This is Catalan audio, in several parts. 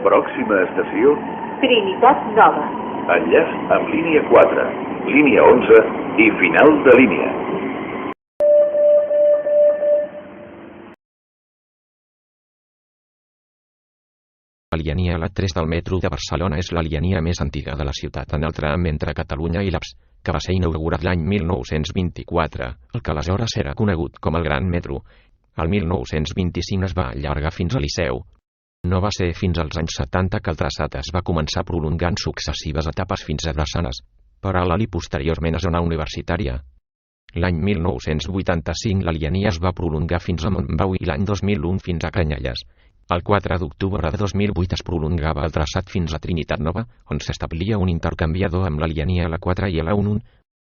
Pròxima estació Trinitat Nova. Enllaç amb línia 4, línia 11 i final de línia. La línia L3 del metro de Barcelona és la línia més antiga de la ciutat en el tram entre Catalunya i l'Aps, que va ser inaugurat l'any 1924, el que aleshores era conegut com el Gran Metro. El 1925 es va allargar fins a Liceu. No va ser fins als anys 70 que el traçat es va començar a prolongar en successives etapes fins a Drassanes, paral·lel i posteriorment a zona universitària. L'any 1985 la línia es va prolongar fins a Montbau i l'any 2001 fins a Canyelles. El 4 d'octubre de 2008 es prolongava el traçat fins a Trinitat Nova, on s'establia un intercanviador amb la línia L4 i L11.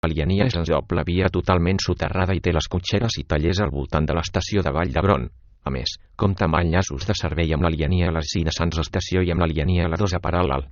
La línia és en doble via totalment soterrada i té les cotxeres i tallers al voltant de l'estació de Vall d'Hebron. A més, compta amb enllaços de servei amb la línia L5 de Sants Estació i amb la línia L2 a paral·lel.